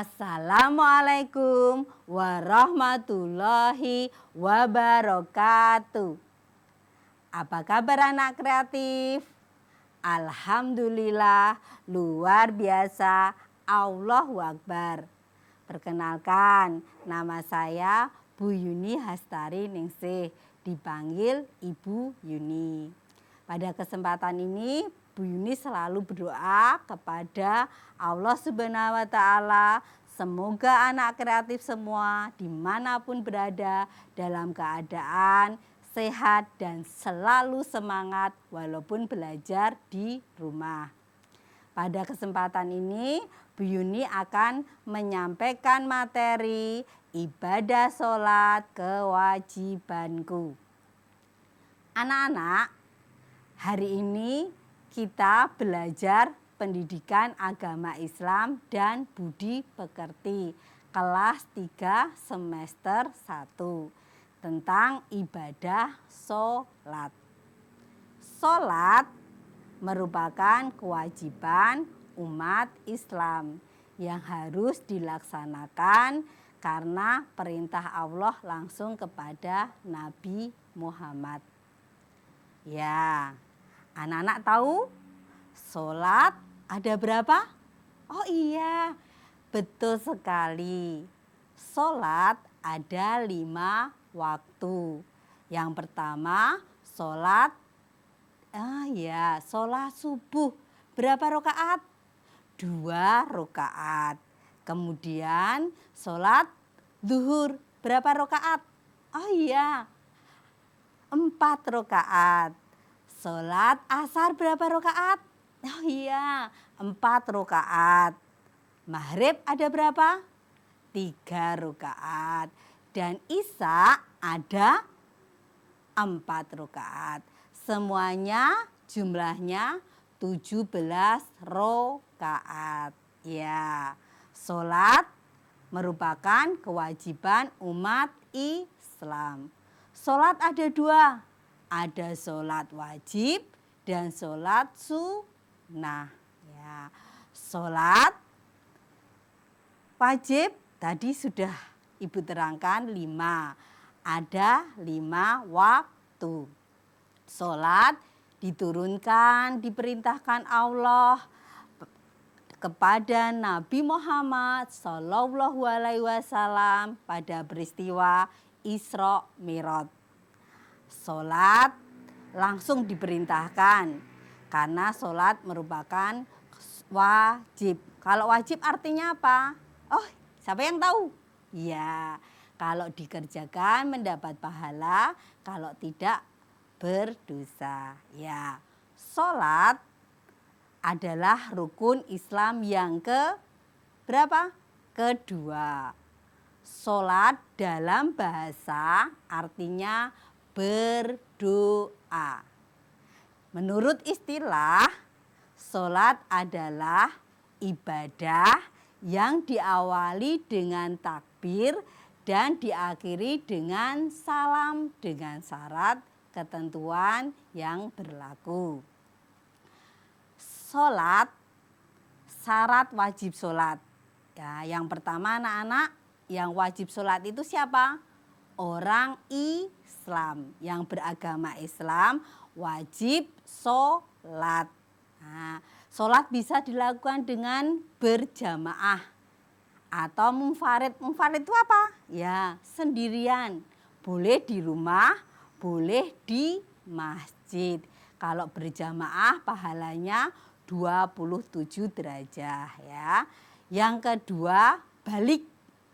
Assalamualaikum warahmatullahi wabarakatuh. Apa kabar anak kreatif? Alhamdulillah, luar biasa. Allahu Akbar. Perkenalkan, nama saya Bu Yuni Hastari Ningsih, dipanggil Ibu Yuni. Pada kesempatan ini, Bu Yuni selalu berdoa kepada Allah Subhanahu wa Ta'ala. Semoga anak kreatif semua dimanapun berada dalam keadaan sehat dan selalu semangat walaupun belajar di rumah. Pada kesempatan ini, Bu Yuni akan menyampaikan materi ibadah sholat kewajibanku. Anak-anak, hari ini kita belajar pendidikan agama Islam dan budi pekerti kelas 3 semester 1 tentang ibadah sholat. Sholat merupakan kewajiban umat Islam yang harus dilaksanakan karena perintah Allah langsung kepada Nabi Muhammad. Ya, anak-anak tahu sholat ada berapa? Oh iya, betul sekali. Sholat ada 5 waktu. Yang pertama sholat sholat subuh. Berapa rakaat? 2 rakaat. Kemudian sholat zuhur. Berapa rakaat? Oh iya, 4 rakaat. Sholat asar berapa rakaat? Oh iya, 4 rakaat. Maghrib ada berapa? 3 rakaat. Dan isya ada 4 rakaat. Semuanya jumlahnya 17 rakaat. Ya, sholat merupakan kewajiban umat Islam. Sholat ada 2. Ada sholat wajib dan sholat sunnah. Ya, sholat wajib tadi sudah Ibu terangkan 5. Ada 5 waktu. Sholat diturunkan, diperintahkan Allah kepada Nabi Muhammad Shallallahu Alaihi Wasallam pada peristiwa Isra Mi'raj. Sholat langsung diperintahkan karena sholat merupakan wajib. Kalau wajib artinya apa? Oh, siapa yang tahu? Ya, kalau dikerjakan mendapat pahala, kalau tidak berdosa. Ya, sholat adalah rukun Islam yang ke berapa? Kedua. Sholat dalam bahasa artinya berdoa. Menurut istilah, sholat adalah ibadah yang diawali dengan takbir dan diakhiri dengan salam dengan syarat ketentuan yang berlaku. Sholat, syarat wajib sholat. Ya, yang pertama anak-anak, yang wajib sholat itu siapa? Orang Islam yang beragama Islam wajib sholat. Nah, sholat bisa dilakukan dengan berjamaah atau munfarid. Munfarid itu apa? Ya, sendirian. Boleh di rumah, boleh di masjid. Kalau berjamaah pahalanya 27 derajat ya. Yang kedua, balik.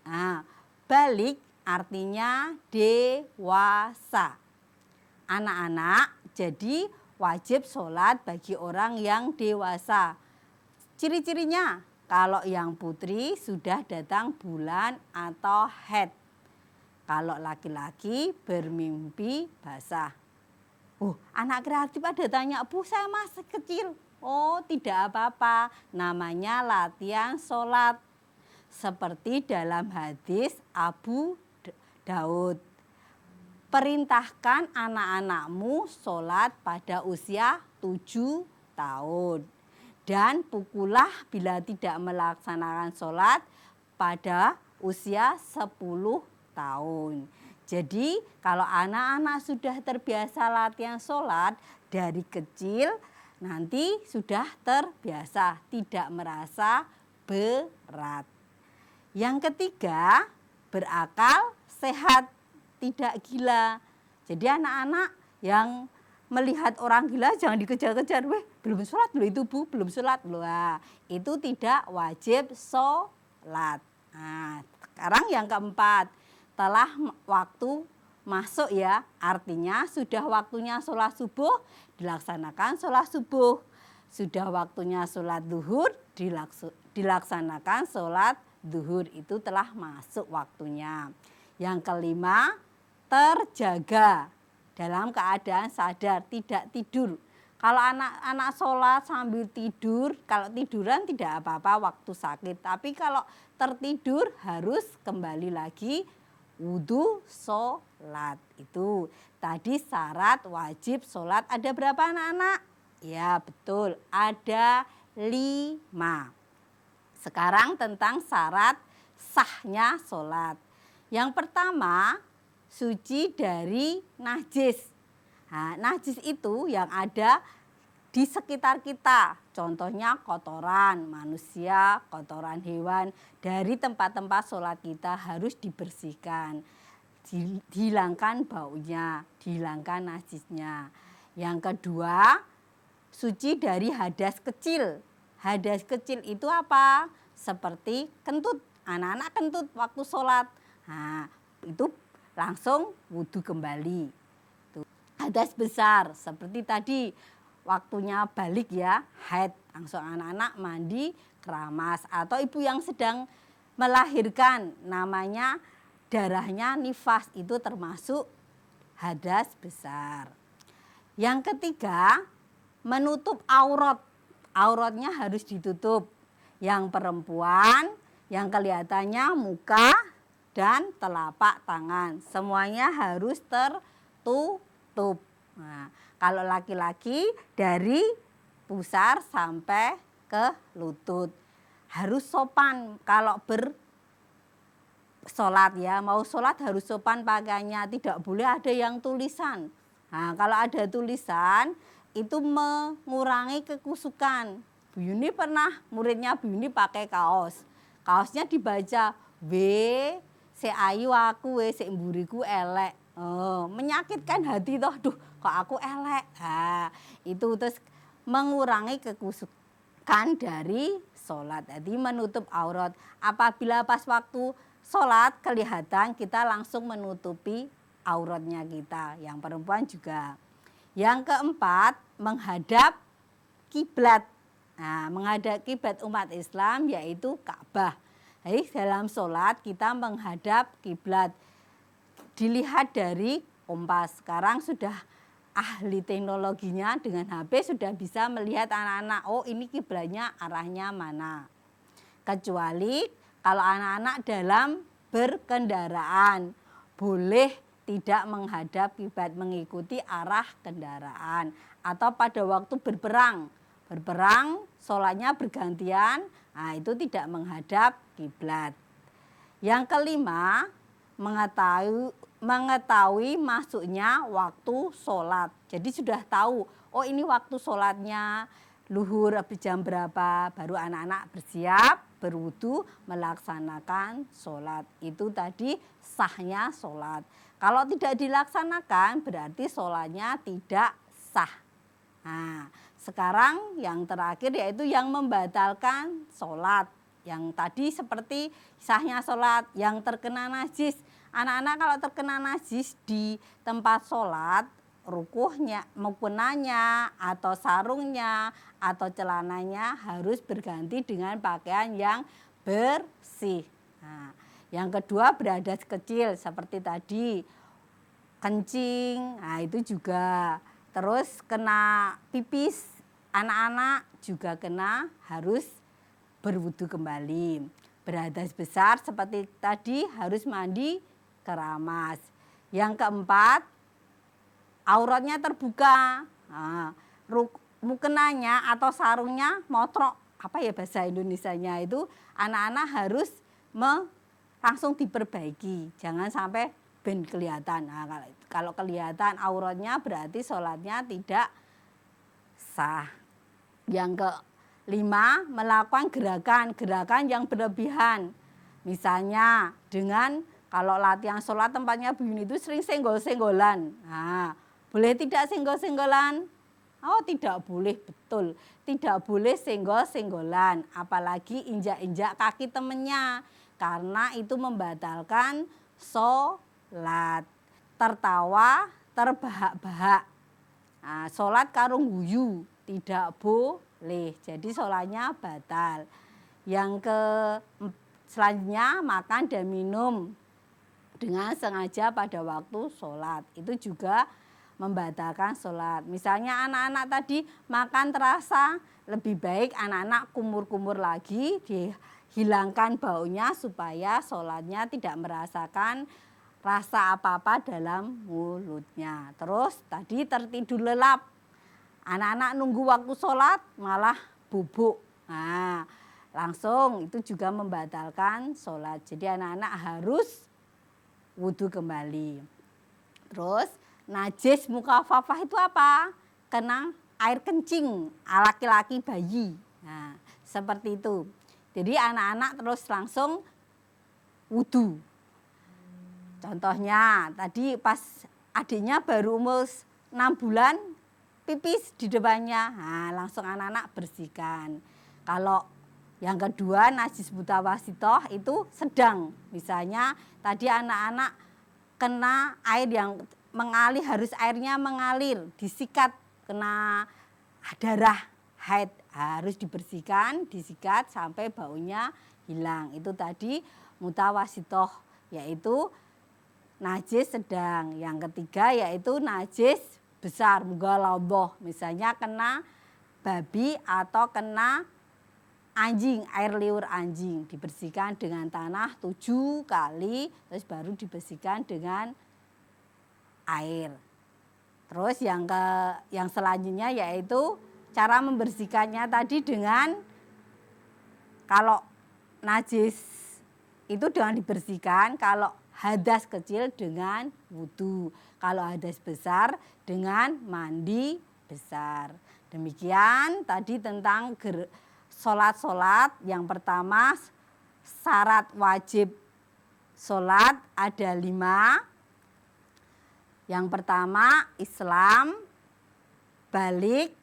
Nah, balik artinya dewasa. Anak-anak, jadi wajib sholat bagi orang yang dewasa. Ciri-cirinya, kalau yang putri sudah datang bulan atau haid. Kalau laki-laki bermimpi basah. Anak kreatif ada tanya, Bu, saya masih kecil. Oh, tidak apa-apa, namanya latihan sholat. Seperti dalam hadis Abu Daud. Perintahkan anak-anakmu sholat pada usia 7 tahun. Dan pukullah bila tidak melaksanakan sholat pada usia 10 tahun. Jadi kalau anak-anak sudah terbiasa latihan sholat dari kecil, nanti sudah terbiasa, tidak merasa berat. Yang ketiga, berakal sehat, tidak gila. Jadi anak-anak yang melihat orang gila jangan dikejar-kejar. Weh, belum sholat loh itu Bu, belum sholat loh. Nah, itu tidak wajib sholat. Nah, sekarang yang keempat, telah waktu masuk ya, artinya sudah waktunya sholat subuh, dilaksanakan sholat subuh. Sudah waktunya sholat duhur, dilaksanakan sholat duhur, itu telah masuk waktunya. Yang kelima, terjaga dalam keadaan sadar, tidak tidur. Kalau anak-anak sholat sambil tidur, kalau tiduran tidak apa-apa waktu sakit. Tapi kalau tertidur harus kembali lagi wudhu sholat. Itu tadi syarat wajib sholat ada berapa anak-anak? Ya betul, ada 5. Sekarang tentang syarat sahnya sholat. Yang pertama, suci dari najis. Nah, najis itu yang ada di sekitar kita. Contohnya kotoran manusia, kotoran hewan. Dari tempat-tempat sholat kita harus dibersihkan. Dihilangkan baunya, dihilangkan najisnya. Yang kedua, suci dari hadas kecil. Hadas kecil itu apa? Seperti kentut. Anak-anak kentut waktu sholat. Nah, itu langsung wudhu kembali. Tuh. Hadas besar seperti tadi waktunya balik ya, haid. Langsung anak-anak mandi keramas. Atau ibu yang sedang melahirkan, namanya darahnya nifas, itu termasuk hadas besar. Yang ketiga, menutup aurat. Auratnya harus ditutup. Yang perempuan, yang kelihatannya muka dan telapak tangan. Semuanya harus tertutup. Nah, kalau laki-laki dari pusar sampai ke lutut. Harus sopan kalau bersolat ya. Mau sholat harus sopan pakaiannya. Tidak boleh ada yang tulisan. Nah, kalau ada tulisan itu mengurangi kekusukan. Bu Yuni pernah, muridnya Bu Yuni pakai kaos. Kaosnya dibaca W, se ayu aku, se mburiku elek. Menyakitkan hati toh, duh kok aku elek. Nah, itu terus mengurangi kekusukan dari sholat. Jadi menutup aurat. Apabila pas waktu sholat kelihatan, kita langsung menutupi auratnya kita. Yang perempuan juga. Yang keempat, menghadap kiblat. Nah, menghadap kiblat umat Islam yaitu Ka'bah. Jadi dalam sholat kita menghadap kiblat. Dilihat dari kompas. Sekarang sudah ahli teknologinya dengan HP sudah bisa melihat anak-anak. Oh, ini kiblatnya arahnya mana. Kecuali kalau anak-anak dalam berkendaraan boleh tidak menghadap kiblat, mengikuti arah kendaraan. Atau pada waktu berperang sholatnya bergantian, nah itu tidak menghadap kiblat. Yang kelima, mengetahui masuknya waktu sholat. Jadi sudah tahu, oh ini waktu sholatnya luhur jam berapa, baru anak-anak bersiap, berwudu, melaksanakan sholat. Itu tadi sahnya sholat. Kalau tidak dilaksanakan berarti sholatnya tidak sah. Nah, sekarang yang terakhir yaitu yang membatalkan sholat. Yang tadi seperti sahnya sholat, yang terkena najis. Anak-anak kalau terkena najis di tempat sholat, rukuhnya, mukenanya, atau sarungnya, atau celananya harus berganti dengan pakaian yang bersih. Nah, yang kedua beradas kecil seperti tadi, kencing, nah itu juga. Terus kena pipis, anak-anak juga kena harus berwudu kembali. Beradas besar seperti tadi harus mandi keramas. Yang keempat, auratnya terbuka. Nah, mukenanya atau sarungnya motrok. Apa ya bahasa Indonesianya itu, anak-anak harus langsung diperbaiki, jangan sampai ben kelihatan. Nah, kalau kelihatan auratnya berarti sholatnya tidak sah. Yang kelima, melakukan gerakan yang berlebihan. Misalnya dengan kalau latihan sholat tempatnya Bu Yuni itu sering senggol-senggolan. Nah, boleh tidak senggol-senggolan? Oh, tidak boleh, betul. Tidak boleh senggol-senggolan, apalagi injak-injak kaki temennya. Karena itu membatalkan sholat. Tertawa, terbahak-bahak. Nah, sholat karung guyu, tidak boleh. Jadi sholatnya batal. Yang selanjutnya, makan dan minum dengan sengaja pada waktu sholat. Itu juga membatalkan sholat. Misalnya anak-anak tadi makan terasa, lebih baik anak-anak kumur-kumur lagi, dihilangkan baunya supaya sholatnya tidak merasakan rasa apa-apa dalam mulutnya. Terus tadi tertidur lelap. Anak-anak nunggu waktu sholat malah bubuk. Nah, langsung itu juga membatalkan sholat. Jadi anak-anak harus wudhu kembali. Terus najis mukafafah itu apa? Kena air kencing laki-laki bayi. Nah, seperti itu. Jadi anak-anak terus langsung wudhu. Contohnya tadi pas adiknya baru umur 6 bulan pipis di depannya. Nah, langsung anak-anak bersihkan. Kalau yang kedua najis mutawasitoh itu sedang. Misalnya tadi anak-anak kena air yang mengalir, harus airnya mengalir, disikat, kena darah haid, harus dibersihkan, disikat sampai baunya hilang. Itu tadi mutawasitoh, yaitu najis sedang. Yang ketiga yaitu najis besar, mughalladhah. Misalnya kena babi atau kena anjing, air liur anjing, dibersihkan dengan tanah 7 kali, terus baru dibersihkan dengan air. Terus yang selanjutnya yaitu cara membersihkannya tadi dengan, kalau najis itu dengan dibersihkan, kalau hadas kecil dengan wudhu, kalau hadas besar dengan mandi besar. Demikian tadi tentang sholat-sholat. Yang pertama, syarat wajib sholat ada 5. Yang pertama, Islam, balik,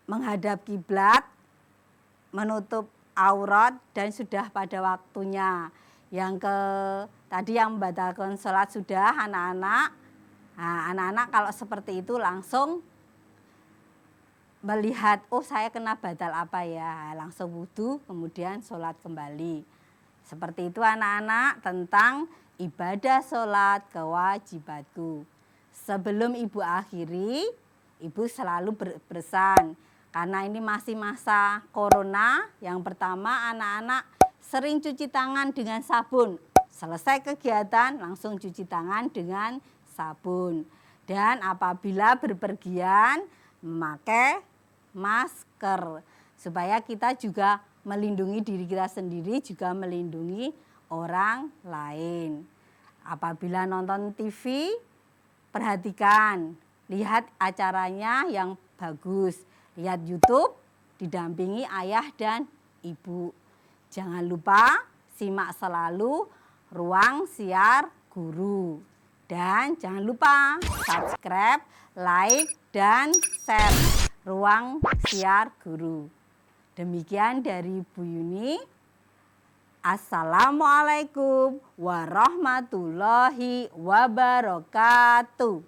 menghadap kiblat, menutup aurat, dan sudah pada waktunya. Tadi yang membatalkan sholat sudah anak-anak. Nah, anak-anak kalau seperti itu langsung melihat, oh saya kena batal apa ya, langsung wudhu kemudian sholat kembali. Seperti itu anak-anak tentang ibadah sholat kewajibatku. Sebelum ibu akhiri, ibu selalu berpesan, karena ini masih masa corona. Yang pertama, anak-anak sering cuci tangan dengan sabun. Selesai kegiatan langsung cuci tangan dengan sabun. Dan apabila berpergian memakai masker, supaya kita juga melindungi diri kita sendiri, juga melindungi orang lain. Apabila nonton TV, perhatikan, lihat acaranya yang bagus. Lihat YouTube, didampingi ayah dan ibu. Jangan lupa simak selalu Ruang Siar Guru. Dan jangan lupa subscribe, like, dan share Ruang Siar Guru. Demikian dari Bu Yuni. Assalamualaikum warahmatullahi wabarakatuh.